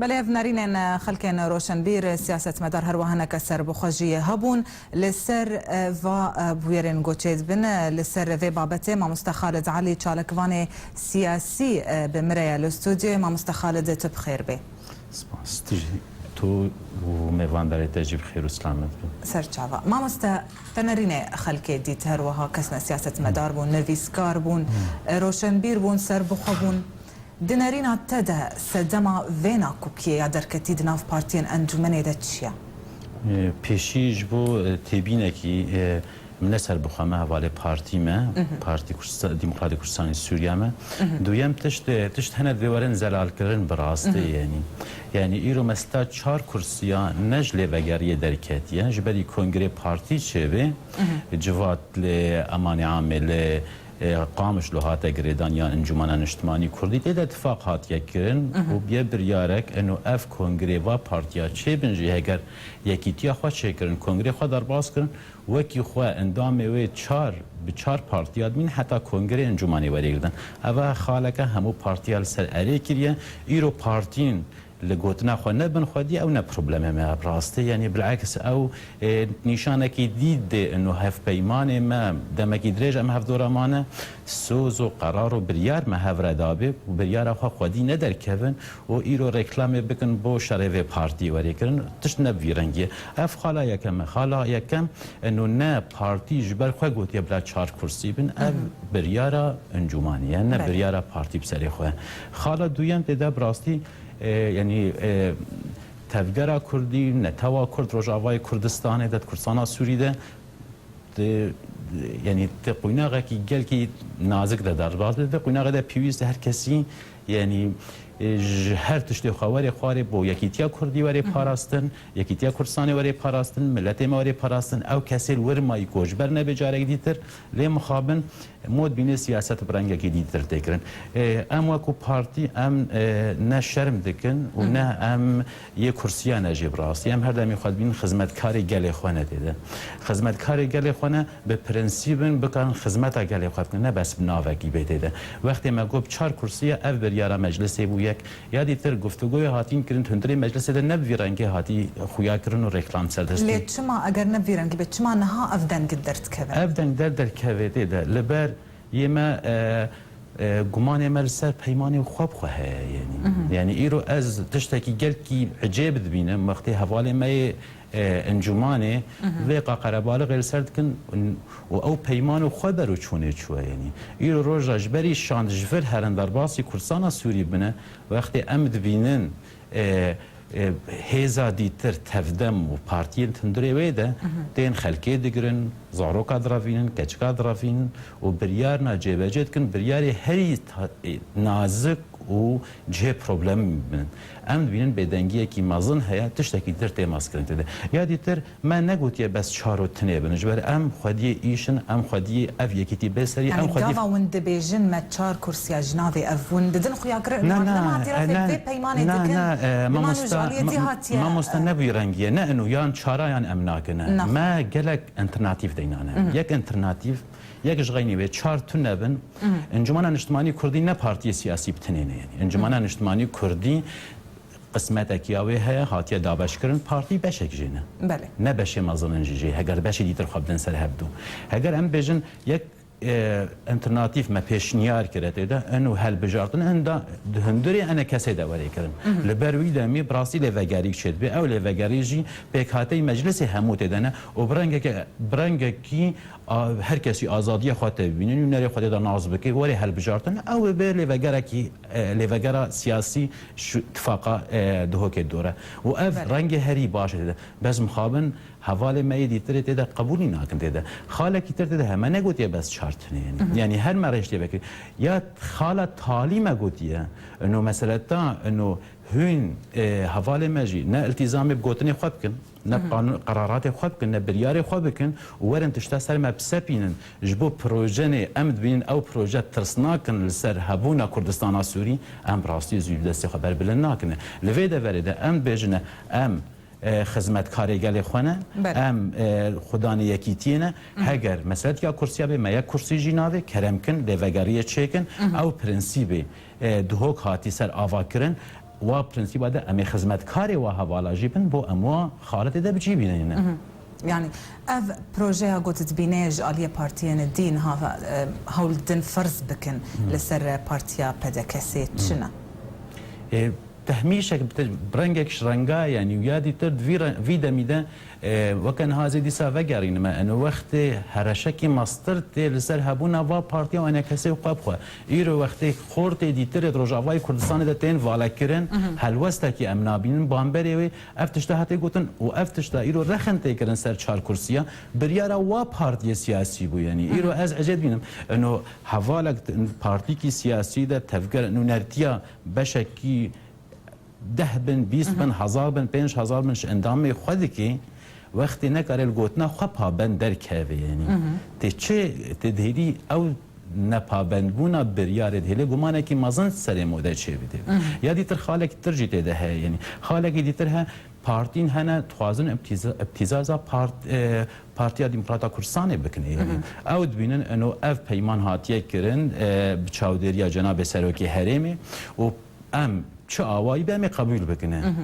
بله نرین خلکن روشنبیر سیاست مدار هر وهنه کسر بخواجی هبون لسر و بویرن گوچید بن لسر و بابته ما مستخالد علی چالکوان سیاسی بمره الاستودیو ما مستخالد تب خیر به سپاس تو و میوان داره تجیب خیر و سلامت سرچاوا ما تنرین خلک دیت هر وها کسنا سیاست مدار بون نویسکار بون روشنبیر بون سر بخوابون دنرين تدا سدما وينا كوكي دركتي دناف بارتين انجمنه دتشيا پیشیج بو تبینه کی من سر بخوامه حواله پارتی ما پارتی دموکراتی کردستان سوریه ما دویم تشت هنر دیوارن زلال کردن براسته یعنی ایرو مثلا 4 کرسیا نجله وگریه درکتیه جبری کنگره پارتی چه به جوات ل امان عامل قامش لهات گریدان یا انجمن اجتماعی کردی دیده اتفاق هات یکرن و بیا بریارک انو اف کنگره و پارتیا چه بنجی اگر یکیتیا خواهد چه کرن کنگره خواهد در باز کرن وکی خواه اندامه و به 4 پارتیات مین حتی کنگره انجمنی وری گردن اوه خالکه همو پارتیال سر اره کریه ایرو پارتین لگوتنا خو نبن خودی او نه پروبلم ما براسته یعنی بالعکس او نشانه کی دید انه هف پیمان ما دمکی درج ام هف دورمانه سوز و قرار و بریار ما هف ردابه و بریار خو خودی ندر کون و ایرو رکلام بکن بو شرف پارتی وری کرن تش نبیرنگی اف خالا یکم انه نه پارتی جبر خو گوتی بلا 4 کرسی بن اف بریارا انجمانیه نه بریارا پارتی بسری خو خالا دویم ده براستی یعنی تفگرا کردی نتوا کرد روجاوای کردستان داد کردستان سوریه یعنی تقویناغه کی گل کی نازک در باز ده قویناغه ده پیوست هر کسی یعنی هر تشتی خواری خواری با یکیتیا کردی وری پاراستن یکیتیا کردستانی وری پاراستن ملت ما وری پاراستن او کسی ور مای کوج بر نه بجاره دیتر لی مخابن مود بین سیاست برنگ کی دیتر تکرن ام وکو پارتی ام نه شرم دکن و نه ام یک کرسی نجیب راستی ام هر دمی خود بین خدمتکاری گله خونه دیده خدمتکاری گله خونه به پرنسیبن بکن خدمت گله خود نه بس بناوکی بیده وقتی ما گفت 4 کرسی اف بریاره مجلس بو یادی تر گفتگوی هاتین کردن تندری مجلس ده نبویرنگی هاتی خویا کردن و رکلام سردستی. لیچما اگر نبویرنگی به چما نها افدن قدرت کبه. افدن در کویده ده لبر یما گمان مرسر پیمانی خواب خواه یعنی ایرو از تشتکی گل کی عجیب دبینم وقتی حواله می انجمانه و قربال غیر سرد کن و او پیمان خود برو چونه چوه یعنی ایرو روز رجبری شاندجفر هرن در باسی کردستان سوری بنه وقتی امد بینن هزا دیتر تفدم و پارتیل تندری ویده دین خلکی دگرن زاروکا درافینن کچکا درافینن و بریار ناجیبجت کن بریاری هری نازک و جه پروبلم من ام بینن بدنگیه کی مازن هيا تشتکی در تماس کرده ده یادی تر من نگوتیه بس 4 تنه بنجبر ام خودی ایشن ام خودی اف یکیتی بسری ام خودی داوا وند بیژن ما 4 کرسی جناوی اف وند دن خویا کر ما تعرف في پیمانه دکن ما مستنبی رنگیه نه انه یان 4 یان امناکنه ما گلک انترناتیو دینانه یک انترناتیو یک جغینی و 4 تونه بن انجمن اجتماعی کردی نه پارتی سیاسی بتنینه یعنی انجمن اجتماعی کردی قسمت اکیاوی هیا هاتیه دابش کردن پارتی بشک جینه بله نه بشه مازن جی اگر بشه دیتر خوابدن سر هبدو اگر ام بجن یک انترناتیف ما پیشنیار کرده ده انو هل بجاردن اندا هندری انا کسی دواری کردن لبروی دمی براسی لوگاری شد به او لوگاری جی بکاتی مجلس هموت دنه و برنگ کی هر کسی آزادی خاطر ببینن نری خود در ناز بکی ولی هل بجاردن او به لوگara کی لوگara سیاسی اتفاقا دهو که دوره و اف رنگ هری باشه ده بس مخابن حواله ما دیتر ده قبولی ناکن ده خاله کی تر ده همه نگوتیه بس 4 يعني هل ما رشتي بك يا خالة تعليم قوتيه انه مثلا تا انه هون حواله ماجي نا التزام بقوتني خوبكن نا قرارات خوبكن نا برياري خوبكن ورن تشتسر ما بسبينن جبو بروجني امد بين او بروجه ترسناكن لسر هبونا كردستان سوري ام براستي زيد دست خبر بلناكن لفيدا فريده ام بجنه ام خدمتکاری گلی خونه ام خدانی یکیتینه هگر مثلا یا کرسی به ما یک کرسی جنابه کرم کن لوگریه چکن او پرنسیبی دهوک هاتی سر آوا کرن و پرنسیبا ده امی خدمتکاری و حوالا جیبن بو اموا خالت ده بجی بینه يعني اف بروجي قلت تبينيج اليا بارتيان الدين ها هول دن فرز بكن لسر بارتيا بدكسي شنا تهميشك برنجك شرنجا يعني ويادي ترد فيدا ميدا وكان هذا دي سافجارين ما انه وقت هرشكي ماسترت لسر هبونا و بارتيا وانا كسي وقبخه ايرو وقت خورت دي ترد رجاوي كردستان ده تين والا كرن هل وستكي امنابين بامبري افتشتهاتي قوتن وافتشتا ايرو رخنتي كرن سر 4 كرسيا بريارا و بارتي سياسي بو يعني ايرو از عجب بينم انه حوالك بارتي كي سياسي ده تفكر انه نرتيا بشكي 10 بن 20 بن 1000 بن 5000 بن اندام خودکی وقتی نکارل گوتنا خپا بن در کاوی یعنی تچه تدهیری او نپابند بونا بریار دهله گمانه کی مازن سر موده چه بده یا دیتر خالک ترجی ده ها یعنی خالک دیتر ها پارتین هنه توازن ابتزازا پارتیا دموکراتا کردستان بکنه یعنی او دبینن انه اف پیمان هاتیه کرن بچاودریا جناب سروکی هرمی و ام چه آوایی به قبول بکنه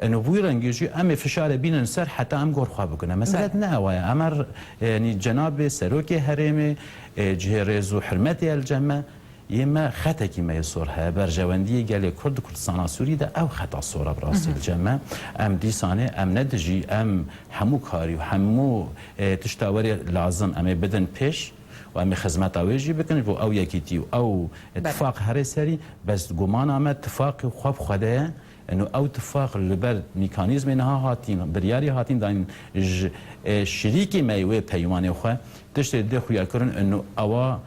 انه بوی رنگیجی ام فشار بینن سر حتی ام گور خواه بکنه مثلا نه آوای امر یعنی جناب سروک حریم جهرز و حرمت الجمع یما خطا کی میسور ها برجواندی گل کرد کردستان سوری ده او خطا صوره براس الجمع ام دیسانه ام ندجی ام همو کاری و همو تشتاوری لازم ام بدن پیش و امی خدمت آویجی بکنید و او یکیتی او اتفاق هر سری بس گمان آمد اتفاق خواب خوده انه او اتفاق لبر میکانیزم اینها هاتین بریاری هاتین داین شریکی میوه پیمانه خواه تشت ده خویا کرن انه اوا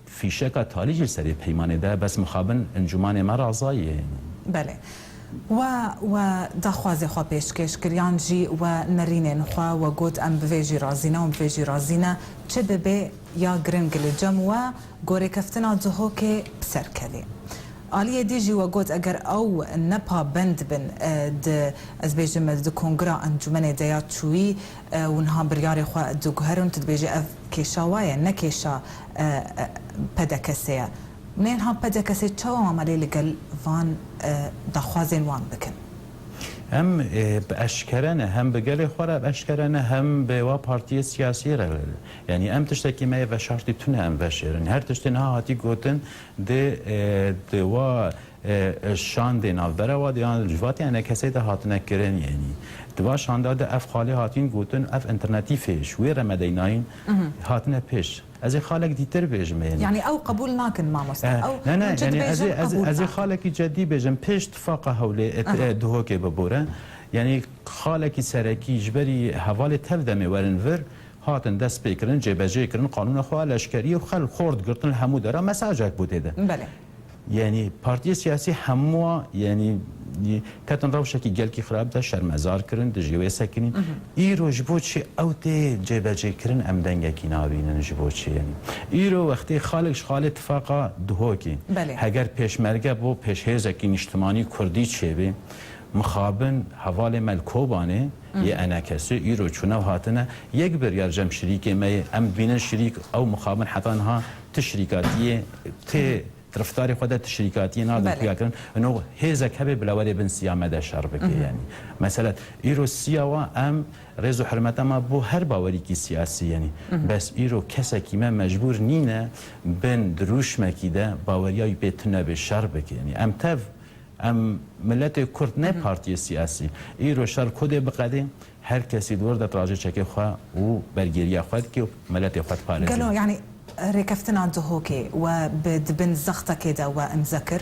فیشکا تالیجی سری پیمانه ده بس مخابن انجمان مرازاییه بله و دخوازی خوا پیشکش کریان جی و نرینین خوا و گود ام بویجی رازینه و بویجی رازینه چه ببه یا گرنگ لجم و گوری کفتنا دهو که بسر کلی آلیه دیجی و گود اگر او نپا بند بن از بیجم د کنگرا انجمن دیات چوی ونها بریار خوا دو گهرون تدبیجی اف کشا وایه نکشا پدکسیه منين هم بدا كسي تشوا عملي لقل فان دخوازين وان بكن هم بأشكرنا هم بقال خورا بأشكرنا هم بوا بارتي سياسية يعني هم تشتكي ما يفشارتي تونه هم بشيرن هر تشتنها هاتي قوتن دي وا شان دي نافبرا و ديان الجواتي انا كسي ده هاتنا كرن يعني دوا شان ده اف خالي هاتين قوتن اف انترنتي فيش وير مديناين هاتنا بيش از خالك ديتر بيجم يعني او قبول ناكن مع مستوى او لا يعني از خالك جدي بيجم بيش اتفاق هولي دهوكي ببوره يعني خالك سركي جبري حواله تفدمي ورنفر هاتن دست بكرن جبجي كرن قانون خو لشکری و خل خورد گرتن همو داره مساجك بوده ده بله يعني بارتي سياسي همو يعني كاتن روشكي جلكي خراب ده شرمزار كرن دجيوي ساكنين ايرو جبوتشي او تي جبجي كرن ام دنگكي نابينن جبوتشي يعني ايرو وقتي خالقش خال اتفاقا دهوكي هگر پیشمرگه بو پیشهزكي اجتماعي كردي چيبي مخابن حوال ملکوبانه یه انکسی ایرو چونه هاتنه یک بریار جمع شریک می ام بین شریک او مخابن حتی انها تشریکاتیه تی طرفدار خود تشریکاتی نادر کیا کردن انه هزک هبه بلاوری بن سیامه شر بکی یعنی مثلا ایرو سیاوا ام رز و حرمت ما بو هر باوری کی سیاسی یعنی بس ایرو کسی کی ما مجبور نینه بن دروش مکیده باوریای بتونه به شر بکی یعنی ام تف ام ملت کرد نه پارتی سیاسی ایرو شر کده بقده هر کسی دور ده راجع چکه خواه و برگیری خود که ملت خود پارزی قالوا يعني ركفتنا دهوكي وبدبن زخطة كده ومذكر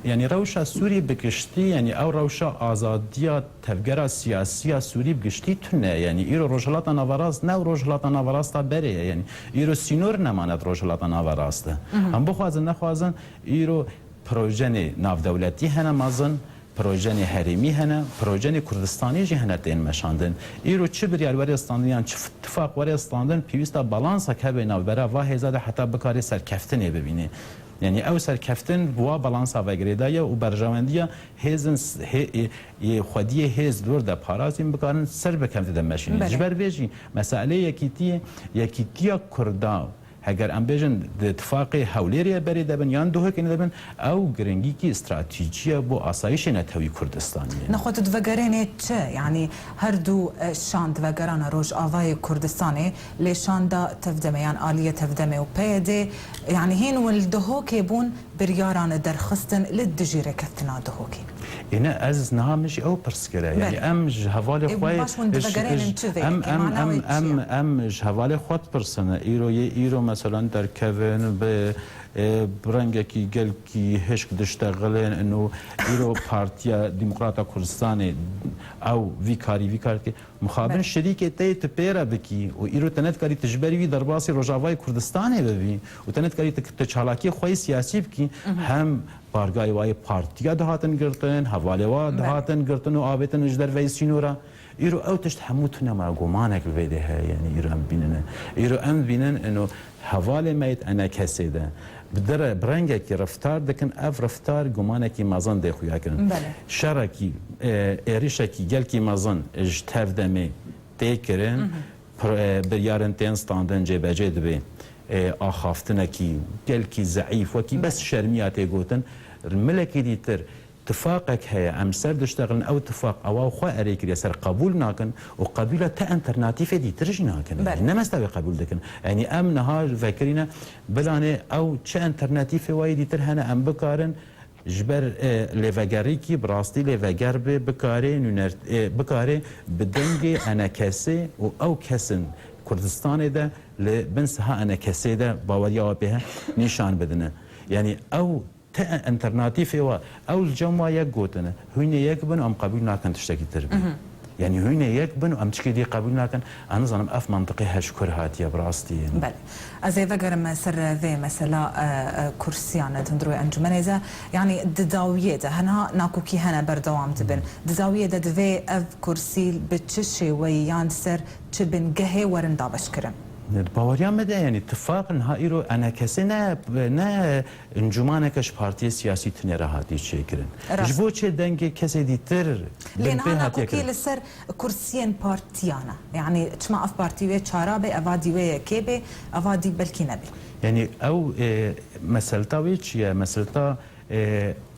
يعني روشة سوري بكشتي يعني او روشة آزادية تفجير سياسية سوري بكشتي تنه يعني ايرو روجلات نافراز نو روجلات نافراز تا بريه يعني ايرو سينور نماند روجلات نافراز ده هم بخوازن نخوازن ايرو پروژه ناف دولتی هنه مازن پروژه حریمی هنه پروژه کردستانی جی هنه تین مشاندن ایرو چه بریار وری استاندن یعنی چه اتفاق وری استاندن پیوستا بالانس که به ناف برا و هزار حتی بکاری سرکفتنی ببینه یعنی او سرکفتن بوا بالانس وگریدایا و برجواندیا هزن خودی هز دور ده پارازیم بکارن سر بکمت ده ماشین جبر بیجی مسئله یکیتی کردا هەگەر ئەم بێژن اتفاقی هەولێریە بەرێ دەبن یان دۆهێکی دەبن ئەو گرنگیکی استراتیجیە بۆ ئاسایشی نەتەوەی کوردستانیە نەخۆت دڤەگەرێنێ چ یعنی هەردوو شان دڤەگەرانە ڕۆژئاوای کوردستانê lê şanda tevdeme yan aliyê tevdeme û peyedê yani hên wil dihokê bûn biryaran derxistin li dijîrê keftina dihokê. هنا از نهامش او پرسکره یعنی ام جهوال خوای ام جهوال خود پرسنه ایرو مثلا در کوین به برنگکی گلکی هشک دشتغلن انه ایرو پارتیا دموکراتا کردستان او ویکاری که مخابن شریک تی تپیرا بکی و ایرو تنت کاری تجبری در باسی روجاوای کردستان ببی و تنت کاری تچالاکی خوای سیاسی بکی هم بارگای وای پارتیا دهاتن گرتن حواله وا دهاتن گرتن و آبتن اجدر ویسینورا ایرو او تشت هموتنا ما گمانک بویده یعنی ایرو هم بینن ایرو هم بینن انه حواله میت انا کسیده بدر برنگکی رفتار دکن اف رفتار گمانکی مازن ده خویا کردن شرکی ایریشکی گلکی مازن اجتهد دمی تکرن بریارن تین ستاندن جبهه دبی آخافتنکی گلکی ضعیف وکی بس شرمیاتی گوتن ملکی دیتر اتفاقك هي ام سر دشتغلن او اتفاق او خو اريكري سر قبول ناكن وقبيله تا انترناتيف دي ترج ناكن انما استوي قبول دكن يعني ام نهار فكرنا بلانه او تش انترناتيف وايد دي ترهنا ام بكارن جبر لفجاريكي براستي لفجار بكاري نونر بكاري بدنجي انا كسي او كسن كردستان ده لبنسها انا كسي ده باوريا بها نشان بدنا يعني او تا انترناتیف و اول جمع یک گوتنه هونه یک بن ام قبول نکن تشتکی تربی یعنی هونه یک بن ام تشکی دی قبول نکن انا ظنم اف منطقه هشکر هاتیه براستی بله از وگرم سر و مثلا کرسیان تندروی انجمن ذا يعني دداويه ده هنا ناكو كي هنا بردوام تبن دداويه ده دفي اف كرسي بتششي ويان سر تبن جهه ورن دابش كرم باوريا مده يعني اتفاق نهائي انا كسي نه انجمانكش بارتي سياسي تنيرا هاتي شكرن جبو تشي دنگي كسي ديتر لين انا كوكي لسر كرسيين بارتيانا يعني تشما اف بارتي وي چارابه افادي وي كيبه افادي بلكي نبي يعني او مسلتا ويش يا مسلتا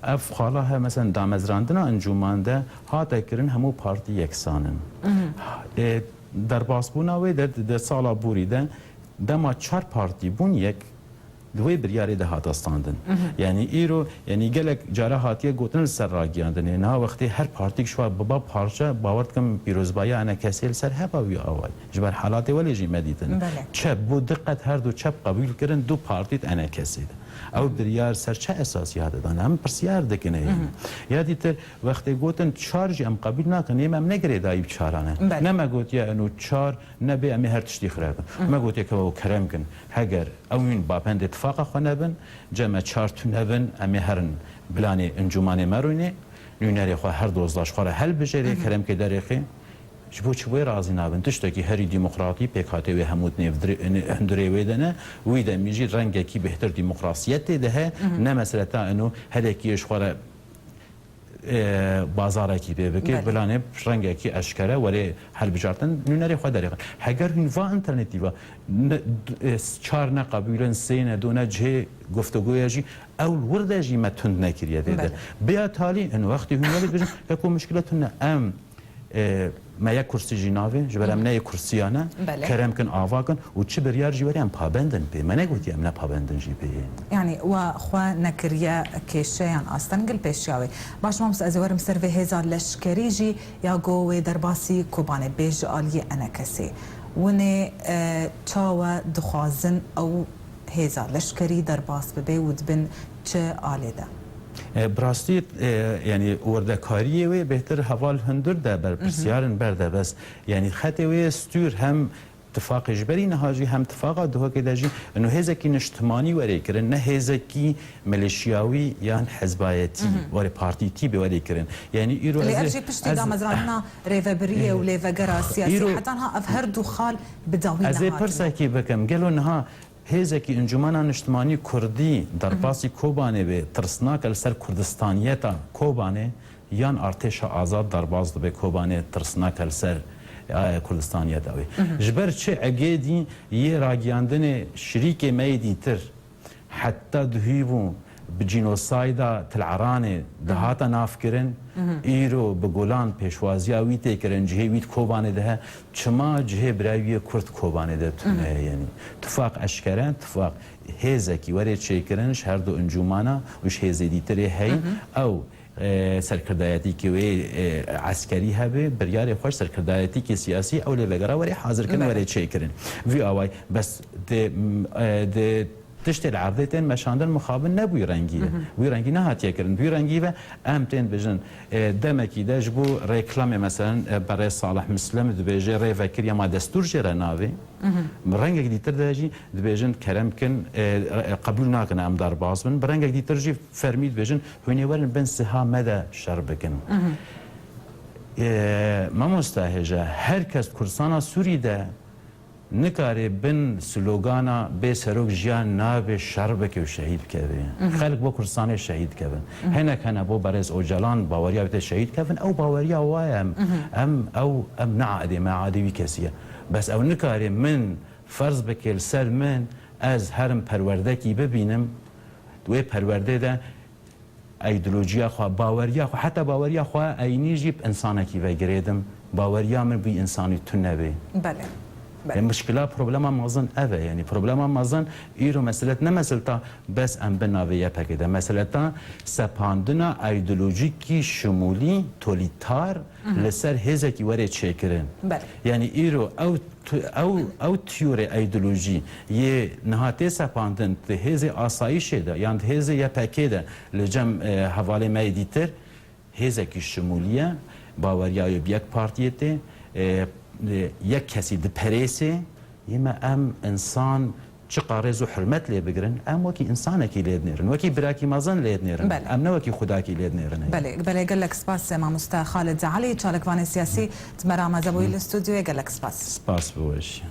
اف خالها مثلا دامزراندنا انجمان ده هاتا كرن همو بارتي يكسانن در باسبوناوی در سالا بوری ده دما چهار پارتی بون یک دوی بریاری ده هاتستاندن یعنی ایرو یعنی گلک جاره هاتیه گوتن سر راگیاندن نه وقتی هر پارتی شوا بابا پارچه باورد کم پیروزبایی انا کسیل سر هبا وی آوای جبر حالات ولی جی مدیدن چه بو دقت هر دو چپ قبول کردن دو پارتیت انا کسید او بریار سر چه اساسی هات دان هم پرسیار دکنه یادی تر وقتی گوتن چارج ام قبول نکنیم ام نگری دایب چارانه نه ما گوت یا انو چار نبی امی هر تشتی خراب ما گوت که او کرم کن هگر اوین با پند اتفاق خو نبن جمع چار تو نبن امی هرن بلانی انجمان مرونه نونری خو هر دوزداش خو حل بجری کرم که دریخی جبو چوی رازی نابن تشتکی هری دموکراتی پکاتی و همود هندری ویدنه ویده میجی رنگ کی بهتر دموکراسیت ده نه مسئله تا انو هر کیش خوره بازار کی به که بلانه رنگ کی اشکره ولی حل بجارتن نونری خود دریغ هگر این وا اینترنتی و چهار نه قبولن سه نه دونه جه گفتگوی جی اول ورده جی متند نکریه ده بیا تالی ان وقتی هنولی بجن که کو مشکلتون ام ما یک کرسی جنابه جبرم نه یک کرسیانه کرم کن آواکن و چه بریار جوری هم پابندن به من نگویی ام نه پابندن جی به یعنی و خو نکریه کشه یان استنگل پیشیاوی باش مامس از ورم سر به هزار لشکری جی یا گوی درباسی کوبانه بیج عالی انا کسی ونه چاو دخوازن او هزار لشکری درباس به ود بن چه آلیده براستی یعنی وردکاریه و بهتر حوال هندر ده بر پرسیارن برده بس یعنی خطه و استور هم اتفاق اجباری نهاجی هم اتفاق دوها که داجی انه هزکی نشتمانی وری کرن نه هزکی ملیشیاوی یا حزبایتی وری پارتیتی به وری کرن یعنی ایرو اللي ارجي بشتي دا مزرعنا ريفابريه وليفاجرا سياسي حتى انها افهر دخال بداوي از پرسکی بکم گلو نها هزکی انجمن اجتماعی کردی در باسی کوبانه به ترسناک السر کردستانیتا کوبانه یان ارتش آزاد در باز به کوبانه ترسناک السر کردستانیه داوی جبر چه اگیدی یه راگیاندن شریک میدی تر حتی دهیبون بجینوسایدا تلعرانه دهاتا ناف کرن ایرو بگولان پیشوازی آویته کرن جهه وید کوبانه ده چما جهه برایوی کرد کوبانه ده تونه یعنی تفاق اشکرن تفاق هیزکی وره چه کرنش هر دو انجومانا وش هیزه دیتره هی او سرکردایتی که وی عسکری هبه بریار خوش سرکردایتی که سیاسی او لبگرا وره حاضر کنه وره چه کرن وی آوای بس ده تشت العرضتين مشاندن مخابن نبوي رنگيه وي رنگي نهات يكرن وي رنگي و امتين بجن دمكي دجبو ريكلام مثلا برای صالح مسلم دبيجي ري فكر يا ما دستور جرا ناوي رنگ ديتر دجي دبيجن كرم كن قبول ناكن ام دار باز من برنگ ديتر جي فرميد بجن هوني ورن بن سها مدى شربكن ما مستهجه هر کس کردستان سوری ده نکاره بن سلوگانا به سروک جیان ناب شربک و شهید کردن خلق با کردستان شهید کردن هنک هنه با برز اوجلان باوریا بیت شهید کردن او باوریا وایم ام نعادی ما عادی کسیه بس او نکاره من فرض بکل سر من از هرم پرورده کی ببینم دوی پرورده ده ایدئولوژیا خو باوریا خو حتی باوریا خو اینی جیب انسانه کی وگریدم باوریا من بی انسانی تو نبی بله مشكلة بروبلما مازن أبا يعني بروبلما مازن إيرو مسألة نمسألة بس أم بناوية بكده مسألة سباندنا أيديولوجيكي شمولي توليتار لسر هزكي وري تشكرن يعني إيرو أو تيوري أيديولوجي يه نهاتي سباندن هزي آسايش ده يعني هزي يبكده لجم حوالي ما يديتر هزكي شمولية باوريا يبيك بارتيته یک کسی دپریسه یما ام انسان چه قارز و حرمت لی بگرن ام وکی انسان کی لید نیرن وکی براکی مازن لید نیرن ام نه وکی خدا کی لید نیرن بله قال لك سپاس مام خالد زعلي چالکوان سیاسی تمرا مزبوی الاستودیو قال لك سپاس بوش